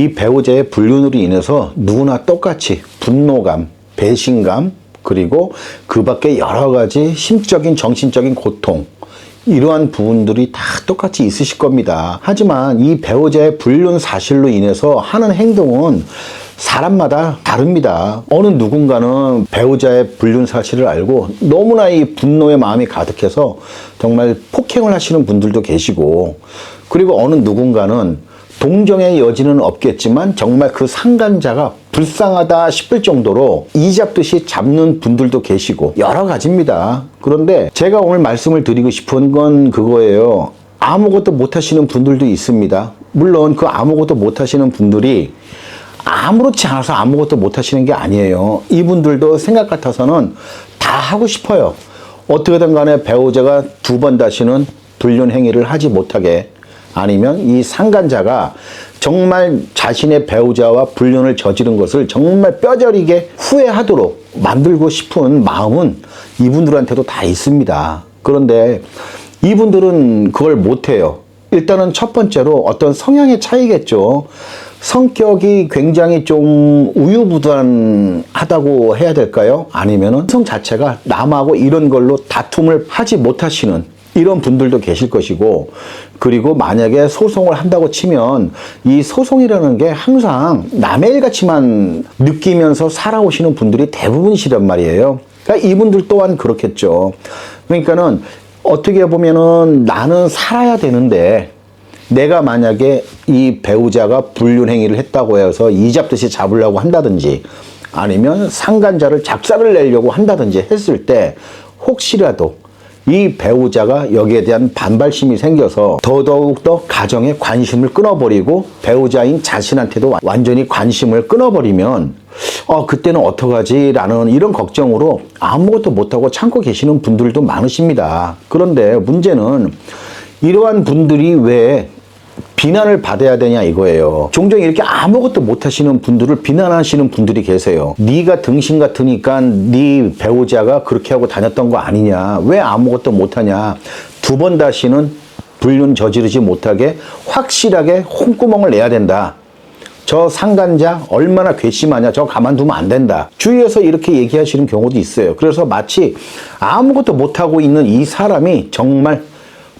이 배우자의 불륜으로 인해서 누구나 똑같이 분노감, 배신감, 그리고 그 밖에 여러 가지 심적인, 정신적인 고통, 이러한 부분들이 다 똑같이 있으실 겁니다. 하지만 이 배우자의 불륜 사실로 인해서 하는 행동은 사람마다 다릅니다. 어느 누군가는 배우자의 불륜 사실을 알고 너무나 이 분노의 마음이 가득해서 정말 폭행을 하시는 분들도 계시고, 그리고 어느 누군가는 동정의 여지는 없겠지만 정말 그 상간자가 불쌍하다 싶을 정도로 이잡듯이 잡는 분들도 계시고 여러 가지입니다. 그런데 제가 오늘 말씀을 드리고 싶은 건 그거예요. 아무것도 못하시는 분들도 있습니다. 물론 그 아무것도 못하시는 분들이 아무렇지 않아서 아무것도 못하시는 게 아니에요. 이분들도 생각 같아서는 다 하고 싶어요. 어떻게든 간에 배우자가 두 번 다시는 불륜 행위를 하지 못하게, 아니면 이 상간자가 정말 자신의 배우자와 불륜을 저지른 것을 정말 뼈저리게 후회하도록 만들고 싶은 마음은 이분들한테도 다 있습니다. 그런데 이분들은 그걸 못해요. 일단은 첫 번째로 어떤 성향의 차이겠죠. 성격이 굉장히 좀 우유부단하다고 해야 될까요? 아니면은 성 자체가 남하고 이런 걸로 다툼을 하지 못하시는 이런 분들도 계실 것이고, 그리고 만약에 소송을 한다고 치면 이 소송이라는 게 항상 남의 일 같이만 느끼면서 살아오시는 분들이 대부분이시란 말이에요. 그러니까 이분들 또한 그렇겠죠. 그러니까는 어떻게 보면은 나는 살아야 되는데, 내가 만약에 이 배우자가 불륜 행위를 했다고 해서 이잡듯이 잡으려고 한다든지, 아니면 상간자를 작사를 내려고 한다든지 했을 때 혹시라도 이 배우자가 여기에 대한 반발심이 생겨서 더더욱더 가정에 관심을 끊어버리고 배우자인 자신한테도 완전히 관심을 끊어버리면 그때는 어떡하지? 라는 이런 걱정으로 아무것도 못하고 참고 계시는 분들도 많으십니다. 그런데 문제는 이러한 분들이 왜 비난을 받아야 되냐 이거예요. 종종 이렇게 아무것도 못하시는 분들을 비난하시는 분들이 계세요. 네가 등신 같으니까 네 배우자가 그렇게 하고 다녔던 거 아니냐, 왜 아무것도 못하냐, 두 번 다시는 불륜 저지르지 못하게 확실하게 홍구멍을 내야 된다, 저 상간자 얼마나 괘씸하냐, 저 가만두면 안 된다, 주위에서 이렇게 얘기하시는 경우도 있어요. 그래서 마치 아무것도 못하고 있는 이 사람이 정말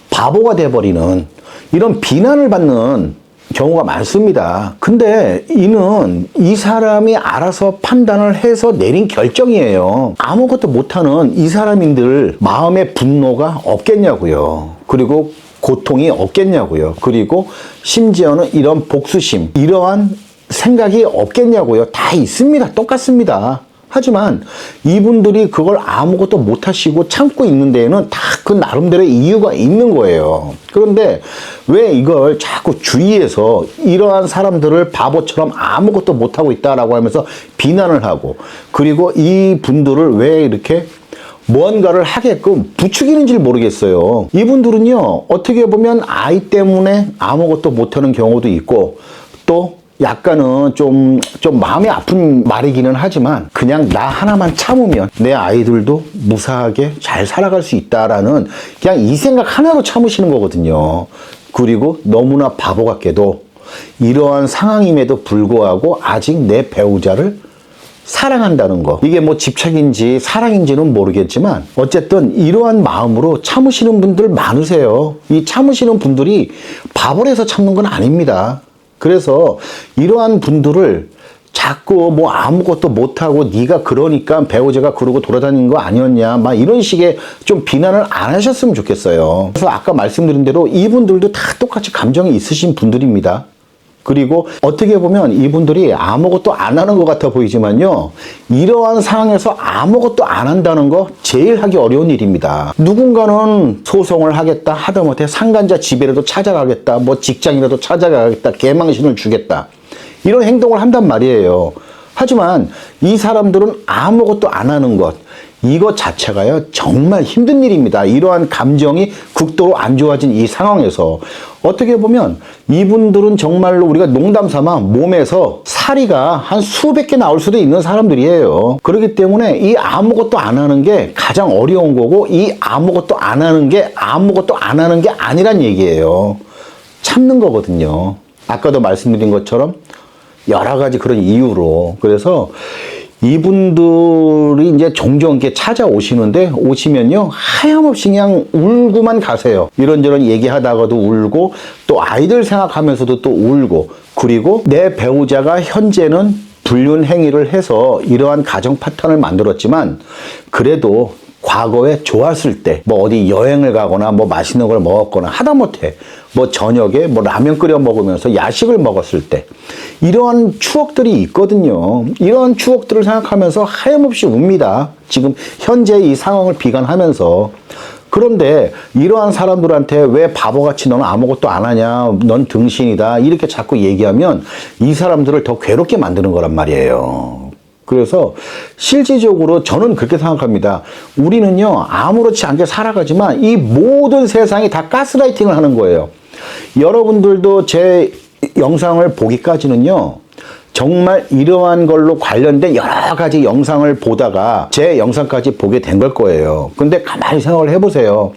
바보가 돼버리는 이런 비난을 받는 경우가 많습니다. 근데 이는 이 사람이 알아서 판단을 해서 내린 결정이에요. 아무것도 못하는 이 사람인들 마음에 분노가 없겠냐고요. 그리고 고통이 없겠냐고요. 그리고 심지어는 이런 복수심, 이러한 생각이 없겠냐고요. 다 있습니다. 똑같습니다. 하지만 이분들이 그걸 아무것도 못하시고 참고 있는 데에는 다 그 나름대로의 이유가 있는 거예요. 그런데 왜 이걸 자꾸 주위에서 이러한 사람들을 바보처럼 아무것도 못하고 있다라고 하면서 비난을 하고, 그리고 이 분들을 왜 이렇게 무언가를 하게끔 부추기는지 모르겠어요. 이분들은요, 어떻게 보면 아이 때문에 아무것도 못하는 경우도 있고, 또 약간은 좀 마음이 아픈 말이기는 하지만 그냥 나 하나만 참으면 내 아이들도 무사하게 잘 살아갈 수 있다라는 그냥 이 생각 하나로 참으시는 거거든요. 그리고 너무나 바보 같게도 이러한 상황임에도 불구하고 아직 내 배우자를 사랑한다는 거, 이게 뭐 집착인지 사랑인지는 모르겠지만 어쨌든 이러한 마음으로 참으시는 분들 많으세요. 이 참으시는 분들이 바보라서 참는 건 아닙니다. 그래서 이러한 분들을 자꾸 뭐 아무것도 못하고 네가 그러니까 배우자가 그러고 돌아다니는 거 아니었냐, 막 이런 식의 좀 비난을 안 하셨으면 좋겠어요. 그래서 아까 말씀드린 대로 이분들도 다 똑같이 감정이 있으신 분들입니다. 그리고 어떻게 보면 이분들이 아무것도 안 하는 것 같아 보이지만요, 이러한 상황에서 아무것도 안 한다는 거 제일 하기 어려운 일입니다. 누군가는 소송을 하겠다, 하다못해 상간자 집이라도 찾아가겠다, 뭐 직장이라도 찾아가겠다, 개망신을 주겠다, 이런 행동을 한단 말이에요. 하지만 이 사람들은 아무것도 안 하는 것, 이것 자체가요 정말 힘든 일입니다. 이러한 감정이 극도로 안 좋아진 이 상황에서 어떻게 보면 이분들은 정말로 우리가 농담삼아 몸에서 사리가 한 수백 개 나올 수도 있는 사람들이에요. 그렇기 때문에 이 아무것도 안 하는 게 가장 어려운 거고, 이 아무것도 안 하는 게 아무것도 안 하는 게 아니란 얘기예요. 참는 거거든요. 아까도 말씀드린 것처럼 여러 가지 그런 이유로. 그래서 이분들이 이제 종종 이렇게 찾아오시는데, 오시면요, 하염없이 그냥 울고만 가세요. 이런저런 얘기하다가도 울고, 또 아이들 생각하면서도 또 울고, 그리고 내 배우자가 현재는 불륜 행위를 해서 이러한 가정 파탄을 만들었지만, 그래도 과거에 좋았을 때, 뭐 어디 여행을 가거나 뭐 맛있는 걸 먹었거나, 하다못해 뭐 저녁에 뭐 라면 끓여 먹으면서 야식을 먹었을 때, 이러한 추억들이 있거든요. 이러한 추억들을 생각하면서 하염없이 웁니다. 지금 현재 이 상황을 비관하면서. 그런데 이러한 사람들한테 왜 바보같이 너는 아무것도 안 하냐, 넌 등신이다, 이렇게 자꾸 얘기하면 이 사람들을 더 괴롭게 만드는 거란 말이에요. 그래서 실질적으로 저는 그렇게 생각합니다. 우리는요, 아무렇지 않게 살아가지만 이 모든 세상이 다 가스라이팅을 하는 거예요. 여러분들도 제 영상을 보기까지는요, 정말 이러한 걸로 관련된 여러 가지 영상을 보다가 제 영상까지 보게 된 걸 거예요. 근데 가만히 생각을 해보세요.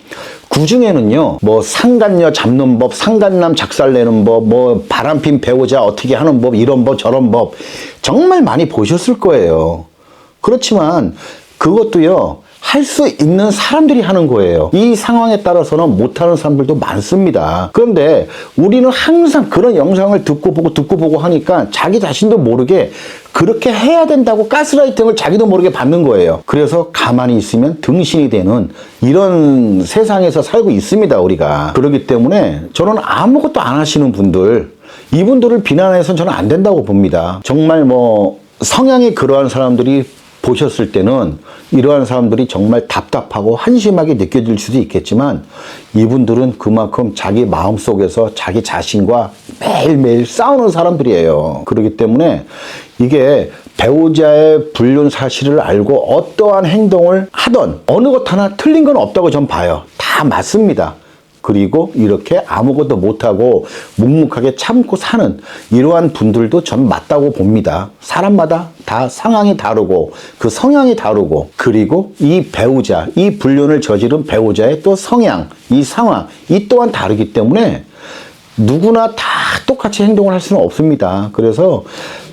그 중에는요, 뭐 상간녀 잡는 법, 상간남 작살내는 법, 뭐 바람핀 배우자 어떻게 하는 법, 이런 법 저런 법 정말 많이 보셨을 거예요. 그렇지만 그것도요, 할 수 있는 사람들이 하는 거예요. 이 상황에 따라서는 못하는 사람들도 많습니다. 그런데 우리는 항상 그런 영상을 듣고 보고 하니까 자기 자신도 모르게 그렇게 해야 된다고 가스라이팅을 자기도 모르게 받는 거예요. 그래서 가만히 있으면 등신이 되는 이런 세상에서 살고 있습니다, 우리가. 그렇기 때문에 저는 아무것도 안 하시는 분들, 이분들을 비난해서는 저는 안 된다고 봅니다. 정말 뭐 성향이 그러한 사람들이 보셨을 때는 이러한 사람들이 정말 답답하고 한심하게 느껴질 수도 있겠지만, 이분들은 그만큼 자기 마음속에서 자기 자신과 매일매일 싸우는 사람들이에요. 그렇기 때문에 이게 배우자의 불륜 사실을 알고 어떠한 행동을 하던 어느 것 하나 틀린 건 없다고 전 봐요. 다 맞습니다. 그리고 이렇게 아무것도 못하고 묵묵하게 참고 사는 이러한 분들도 전 맞다고 봅니다. 사람마다 다 상황이 다르고 그 성향이 다르고, 그리고 이 배우자, 이 불륜을 저지른 배우자의 또 성향, 이 상황, 이 또한 다르기 때문에 누구나 다 똑같이 행동을 할 수는 없습니다. 그래서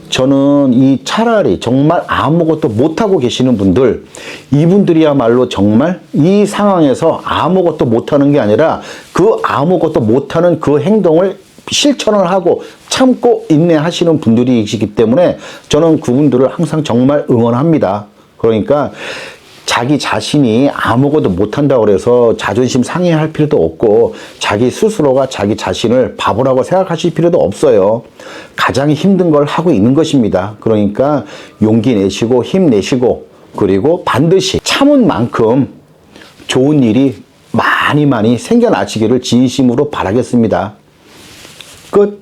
저는 이 차라리 정말 아무것도 못하고 계시는 분들, 이분들이야말로 정말 이 상황에서 아무것도 못하는 게 아니라 그 아무것도 못하는 그 행동을 실천을 하고 참고 인내하시는 분들이시기 때문에 저는 그분들을 항상 정말 응원합니다. 그러니까 자기 자신이 아무것도 못한다고 해서 자존심 상해할 필요도 없고, 자기 스스로가 자기 자신을 바보라고 생각하실 필요도 없어요. 가장 힘든 걸 하고 있는 것입니다. 그러니까 용기 내시고 힘내시고, 그리고 반드시 참은 만큼 좋은 일이 많이 생겨나시기를 진심으로 바라겠습니다. 끝.